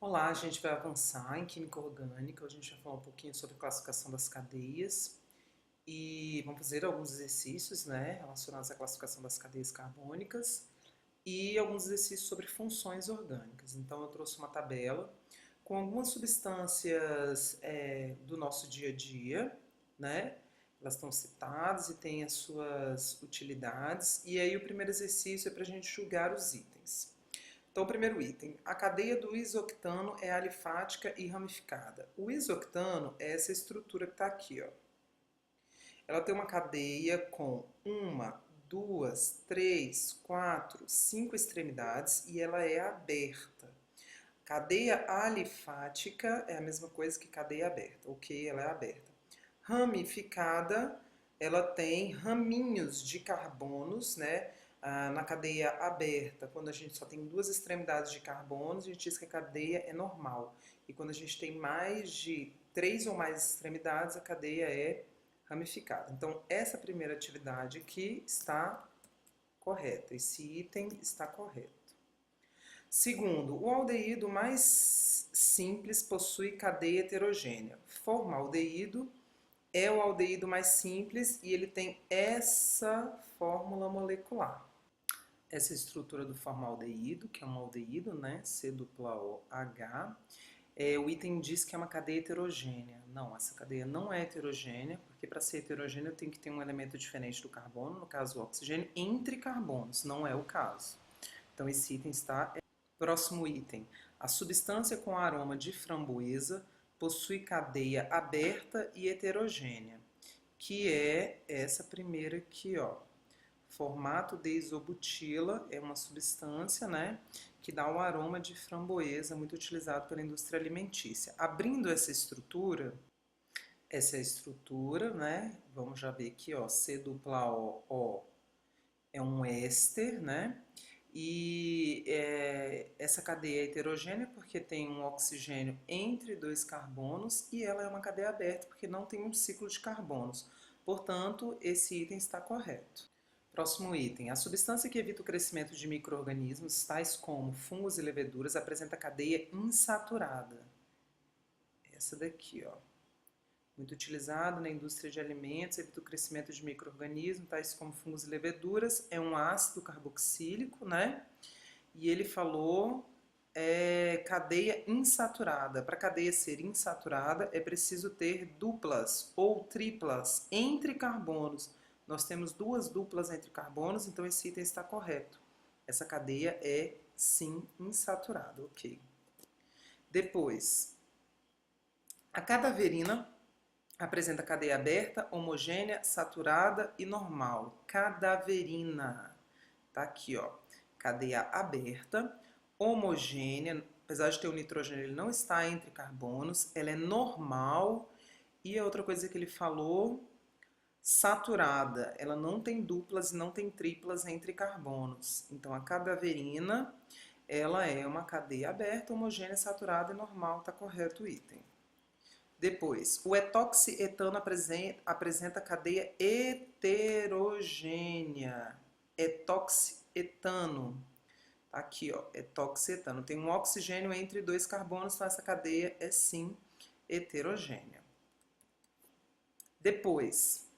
Olá, a gente vai avançar em Química Orgânica. Hoje a gente vai falar um pouquinho sobre a classificação das cadeias e vamos fazer alguns exercícios, relacionados à classificação das cadeias carbônicas e alguns exercícios sobre funções orgânicas. Então eu trouxe uma tabela com algumas substâncias do nosso dia a dia, né? Elas estão citadas e têm as suas utilidades. E aí o primeiro exercício é para a gente julgar os itens. Então, o primeiro item, a cadeia do isoctano é alifática e ramificada. O isoctano é essa estrutura que está aqui, ó. Ela tem uma cadeia com uma, duas, três, quatro, cinco extremidades e ela é aberta. Cadeia alifática é a mesma coisa que cadeia aberta, ok? Ela é aberta. Ramificada, ela tem raminhos de carbonos, né? Na cadeia aberta, quando a gente só tem duas extremidades de carbonos, a gente diz que a cadeia é normal. E quando a gente tem mais de três ou mais extremidades, a cadeia é ramificada. Então, essa primeira atividade aqui está correta. Esse item está correto. Segundo, o aldeído mais simples possui cadeia heterogênea. Formaldeído é o aldeído mais simples e ele tem essa fórmula molecular. Essa estrutura do formaldeído, que é um aldeído, né? C-O-H. O item diz que é uma cadeia heterogênea. Não, essa cadeia não é heterogênea, porque para ser heterogênea tem que ter um elemento diferente do carbono, no caso o oxigênio, entre carbonos. Não é o caso. Então esse item está... Próximo item. A substância com aroma de framboesa possui cadeia aberta e heterogênea, que é essa primeira aqui, ó. Formato de isobutila é uma substância, né, que dá um aroma de framboesa muito utilizado pela indústria alimentícia. Abrindo essa é a estrutura, né, vamos já ver aqui, ó, C-O-O é um éster, né, e essa cadeia é heterogênea porque tem um oxigênio entre dois carbonos e ela é uma cadeia aberta porque não tem um ciclo de carbonos. Portanto, esse item está correto. Próximo item. A substância que evita o crescimento de micro-organismos, tais como fungos e leveduras, apresenta cadeia insaturada. Essa daqui, ó. Muito utilizado na indústria de alimentos, evita o crescimento de micro-organismos, tais como fungos e leveduras. É um ácido carboxílico, né? E ele falou cadeia insaturada. Para a cadeia ser insaturada, é preciso ter duplas ou triplas entre carbonos. Nós temos duas duplas entre carbonos, então esse item está correto. Essa cadeia é, sim, insaturada, ok. Depois, a cadaverina apresenta cadeia aberta, homogênea, saturada e normal. Cadaverina. Tá aqui, ó. Cadeia aberta, homogênea, apesar de ter o nitrogênio, ele não está entre carbonos, ela é normal. E a outra coisa que ele falou, saturada, ela não tem duplas e não tem triplas entre carbonos. Então a cadaverina, ela é uma cadeia aberta, homogênea, saturada e normal, tá correto o item. Depois, o etoxietano apresenta cadeia heterogênea. Etoxietano. Aqui, ó, etoxietano. Tem um oxigênio entre dois carbonos, então essa cadeia é sim heterogênea. Depois,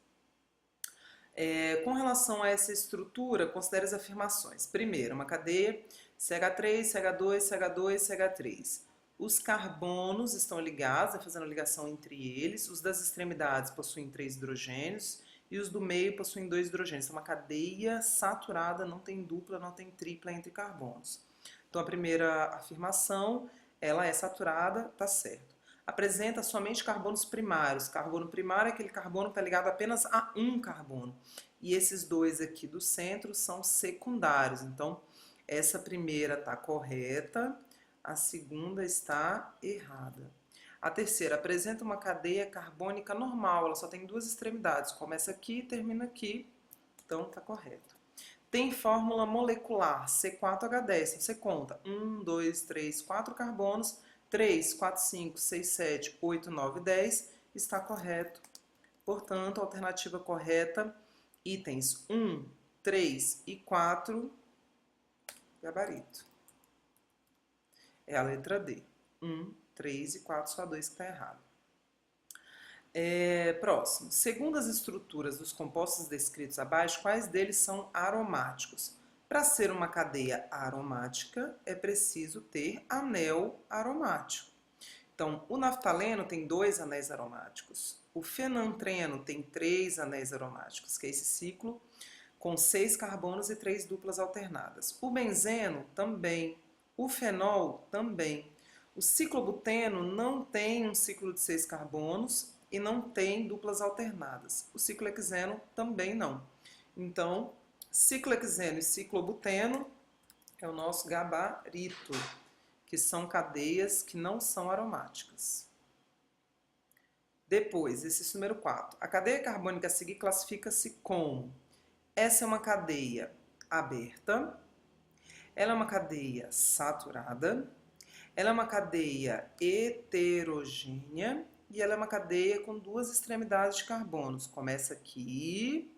com relação a essa estrutura, considere as afirmações. Primeiro, uma cadeia CH3, CH2, CH2, CH3. Os carbonos estão ligados, fazendo a ligação entre eles. Os das extremidades possuem 3 hidrogênios e os do meio possuem 2 hidrogênios. É uma cadeia saturada, não tem dupla, não tem tripla entre carbonos. Então, a primeira afirmação, ela é saturada, tá certo. Apresenta somente carbonos primários. Carbono primário é aquele carbono que está ligado apenas a um carbono. E esses dois aqui do centro são secundários. Então, essa primeira está correta, a segunda está errada. A terceira apresenta uma cadeia carbônica normal, ela só tem duas extremidades, começa aqui e termina aqui, então está correto. Tem fórmula molecular, C4H10, então você conta 1, 2, 3, 4 carbonos, 3, 4, 5, 6, 7, 8, 9, 10, está correto. Portanto, a alternativa correta, itens 1, 3 e 4, gabarito. É a letra D. 1, 3 e 4, só 2 que está errado. Próximo. Segundo as estruturas dos compostos descritos abaixo, quais deles são aromáticos? Para ser uma cadeia aromática, é preciso ter anel aromático. Então, o naftaleno tem 2 anéis aromáticos. O fenantreno tem 3 anéis aromáticos, que é esse ciclo com 6 carbonos e 3 duplas alternadas. O benzeno também. O fenol também. O ciclobuteno não tem um ciclo de 6 carbonos e não tem duplas alternadas. O ciclohexeno também não. Então, ciclohexeno e ciclobuteno é o nosso gabarito, que são cadeias que não são aromáticas. Depois, exercício número 4. A cadeia carbônica a seguir classifica-se como: essa é uma cadeia aberta, ela é uma cadeia saturada, ela é uma cadeia heterogênea e ela é uma cadeia com 2 extremidades de carbonos. Começa aqui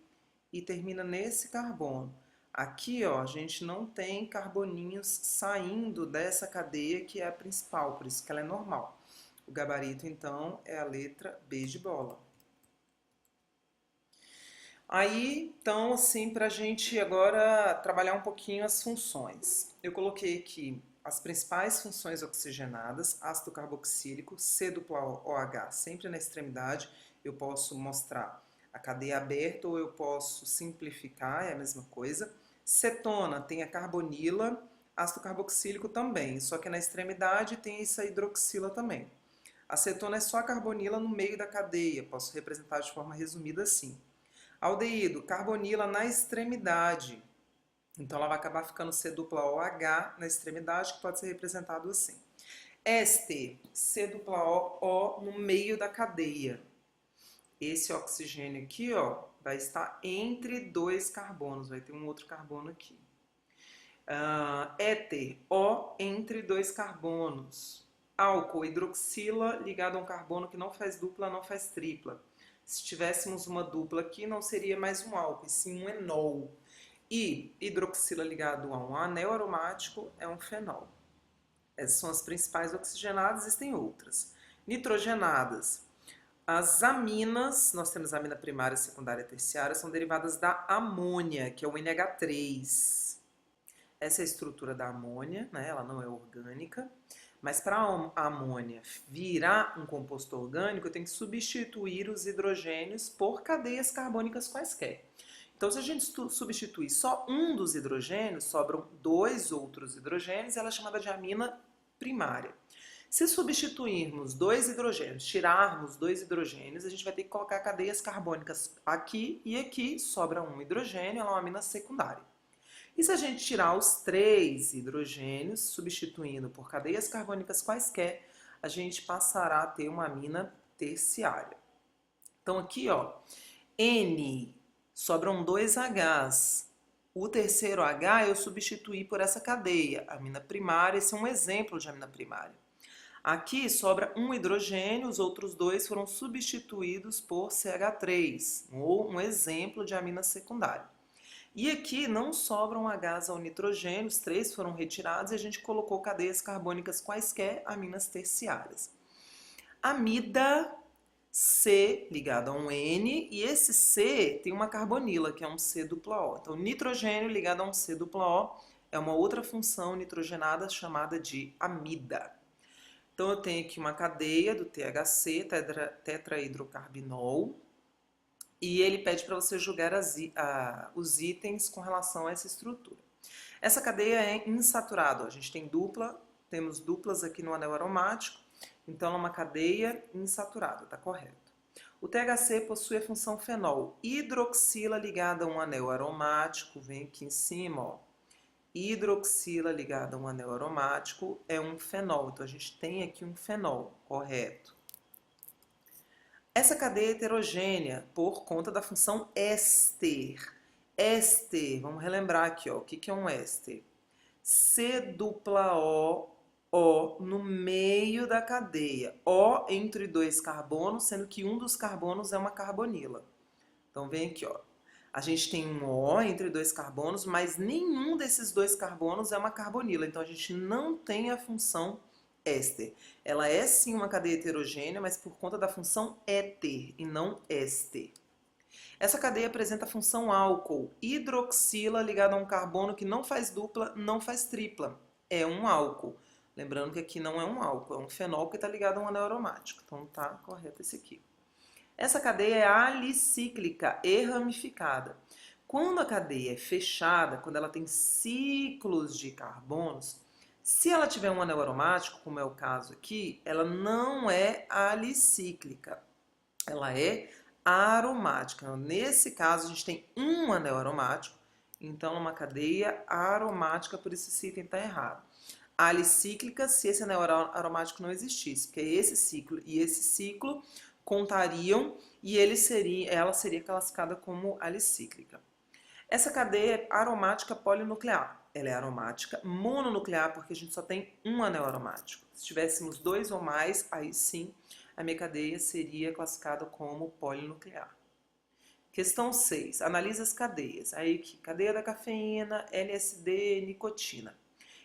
e termina nesse carbono. Aqui, ó, a gente não tem carboninhos saindo dessa cadeia que é a principal, por isso que ela é normal. O gabarito, então, é a letra B de bola. Aí, então, assim, para a gente agora trabalhar um pouquinho as funções. Eu coloquei aqui as principais funções oxigenadas: ácido carboxílico, C-OH, sempre na extremidade. Eu posso mostrar a cadeia aberta ou eu posso simplificar, é a mesma coisa. Cetona tem a carbonila, ácido carboxílico também, só que na extremidade tem essa hidroxila também. A cetona é só a carbonila no meio da cadeia, posso representar de forma resumida assim. Aldeído, carbonila na extremidade. Então ela vai acabar ficando C-OH na extremidade, que pode ser representado assim. Éster, C-O no meio da cadeia. Esse oxigênio aqui, ó, vai estar entre 2 carbonos, vai ter um outro carbono aqui. Éter, O entre 2 carbonos. Álcool, hidroxila ligado a um carbono que não faz dupla, não faz tripla. Se tivéssemos uma dupla aqui, não seria mais um álcool, e sim um enol. E hidroxila ligado a um anel aromático é um fenol. Essas são as principais oxigenadas, existem outras. Nitrogenadas. As aminas, nós temos a amina primária, secundária e terciária, são derivadas da amônia, que é o NH3. Essa é a estrutura da amônia, né? Ela não é orgânica. Mas para a amônia virar um composto orgânico, eu tenho que substituir os hidrogênios por cadeias carbônicas quaisquer. Então, se a gente substituir só um dos hidrogênios, sobram 2 outros hidrogênios, ela é chamada de amina primária. Se substituirmos 2 hidrogênios, tirarmos 2 hidrogênios, a gente vai ter que colocar cadeias carbônicas aqui e aqui, sobra um hidrogênio, ela é uma amina secundária. E se a gente tirar os 3 hidrogênios, substituindo por cadeias carbônicas quaisquer, a gente passará a ter uma amina terciária. Então aqui, ó, N, sobram 2 Hs. O terceiro H eu substituí por essa cadeia, amina primária, esse é um exemplo de amina primária. Aqui sobra um hidrogênio, os outros 2 foram substituídos por CH3, ou um exemplo de amina secundária. E aqui não sobram Hs ao nitrogênio, os 3 foram retirados e a gente colocou cadeias carbônicas quaisquer, aminas terciárias. Amida, C ligado a um N, e esse C tem uma carbonila, que é um C-O. Então, nitrogênio ligado a um C-O é uma outra função nitrogenada chamada de amida. Então, eu tenho aqui uma cadeia do THC, tetrahidrocarbinol, e ele pede para você julgar os itens com relação a essa estrutura. Essa cadeia é insaturada, a gente tem temos duplas aqui no anel aromático, então é uma cadeia insaturada, tá correto. O THC possui a função fenol, hidroxila ligada a um anel aromático, vem aqui em cima, ó. Hidroxila ligada a um anel aromático é um fenol, então a gente tem aqui um fenol, correto. Essa cadeia é heterogênea por conta da função éster. Éster, vamos relembrar aqui, ó, o que é um éster? C-O no meio da cadeia. O entre 2 carbonos, sendo que um dos carbonos é uma carbonila. Então vem aqui, ó. A gente tem um O entre 2 carbonos, mas nenhum desses 2 carbonos é uma carbonila. Então a gente não tem a função éster. Ela é sim uma cadeia heterogênea, mas por conta da função éter e não éster. Essa cadeia apresenta a função álcool. Hidroxila ligado a um carbono que não faz dupla, não faz tripla. É um álcool. Lembrando que aqui não é um álcool, é um fenol que está ligado a um anel aromático. Então tá correto esse aqui. Essa cadeia é alicíclica e ramificada. Quando a cadeia é fechada, quando ela tem ciclos de carbonos, se ela tiver um anel aromático, como é o caso aqui, ela não é alicíclica, ela é aromática. Nesse caso, a gente tem um anel aromático, então é uma cadeia aromática, por isso esse item está errado. Alicíclica, se esse anel aromático não existisse, porque esse ciclo e esse ciclo contariam e ela seria classificada como alicíclica. Essa cadeia é aromática polinuclear. Ela é aromática mononuclear porque a gente só tem um anel aromático. Se tivéssemos dois ou mais, aí sim a minha cadeia seria classificada como polinuclear. Questão 6. Analisa as cadeias. Aí aqui, cadeia da cafeína, LSD, nicotina.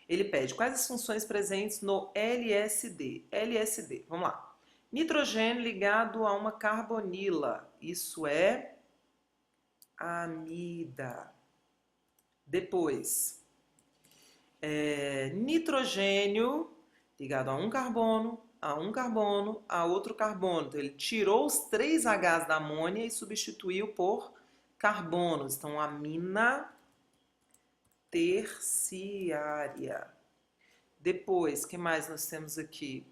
Ele pede quais as funções presentes no LSD. LSD, vamos lá. Nitrogênio ligado a uma carbonila. Isso é amida. Depois, nitrogênio ligado a um carbono, a outro carbono. Então, ele tirou os 3 Hs da amônia e substituiu por carbonos. Então, amina terciária. Depois, o que mais nós temos aqui?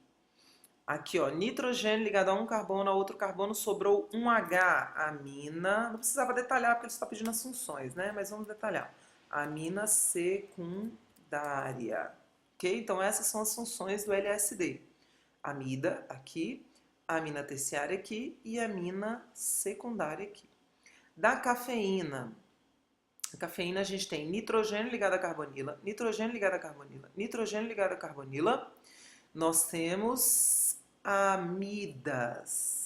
Aqui, ó, nitrogênio ligado a um carbono, a outro carbono, sobrou um H, amina. Não precisava detalhar porque ele está pedindo as funções, né? Mas vamos detalhar. Amina secundária. Ok? Então, essas são as funções do LSD. Amida aqui, amina terciária aqui e amina secundária aqui. Da cafeína. A cafeína a gente tem nitrogênio ligado a carbonila, nitrogênio ligado a carbonila, nitrogênio ligado a carbonila. Nós temos amidas.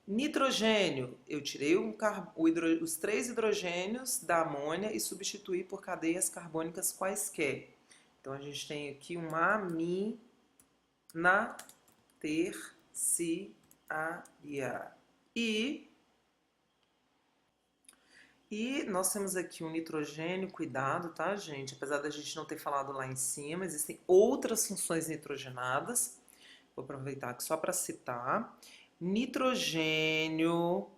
Nitrogênio, eu tirei os 3 hidrogênios da amônia e substituí por cadeias carbônicas quaisquer. Então, a gente tem aqui uma amina terciária. E nós temos aqui um nitrogênio, cuidado, tá, gente? Apesar da gente não ter falado lá em cima, existem outras funções nitrogenadas. Vou aproveitar aqui só para citar. Nitrogênio,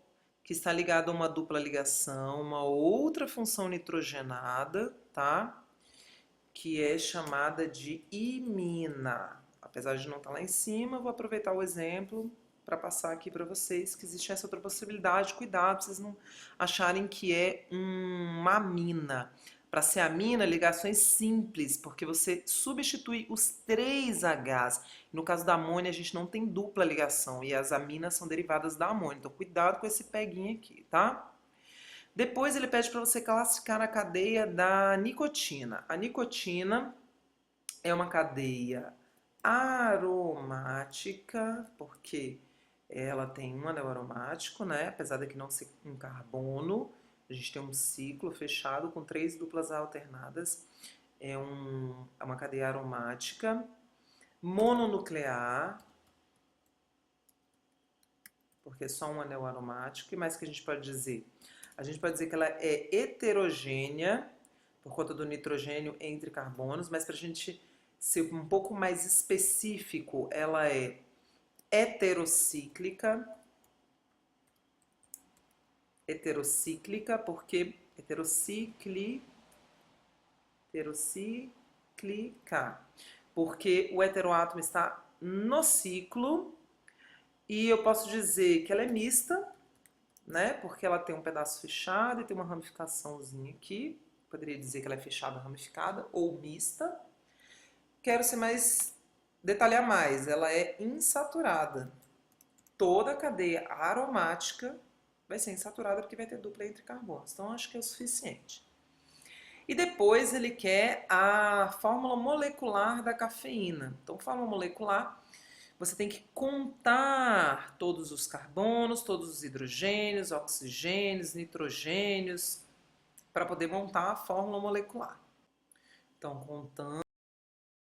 que está ligado a uma dupla ligação, uma outra função nitrogenada, tá? Que é chamada de imina. Apesar de não estar lá em cima, eu vou aproveitar o exemplo para passar aqui para vocês que existe essa outra possibilidade. Cuidado, pra vocês não acharem que é uma amina. Para ser amina, ligações simples, porque você substitui os 3 Hs. No caso da amônia, a gente não tem dupla ligação e as aminas são derivadas da amônia. Então, cuidado com esse peguinho aqui, tá? Depois ele pede para você classificar a cadeia da nicotina. A nicotina é uma cadeia aromática, porque ela tem um anel aromático, né? Apesar de que não ser um carbono, a gente tem um ciclo fechado com 3 duplas alternadas. É uma cadeia aromática, mononuclear, porque é só um anel aromático. O que mais que a gente pode dizer? A gente pode dizer que ela é heterogênea, por conta do nitrogênio entre carbonos, mas para a gente ser um pouco mais específico, ela é heterocíclica, porque heterocíclica, porque o heteroátomo está no ciclo, e eu posso dizer que ela é mista, né? Porque ela tem um pedaço fechado e tem uma ramificaçãozinha aqui. Poderia dizer que ela é fechada, ramificada ou mista. Quero ser mais detalhar mais. Ela é insaturada. Toda a cadeia aromática vai ser insaturada porque vai ter dupla entre carbonos. Então acho que é o suficiente. E depois ele quer a fórmula molecular da cafeína. Então, fórmula molecular, você tem que contar todos os carbonos, todos os hidrogênios, oxigênios, nitrogênios, para poder montar a fórmula molecular. estão contando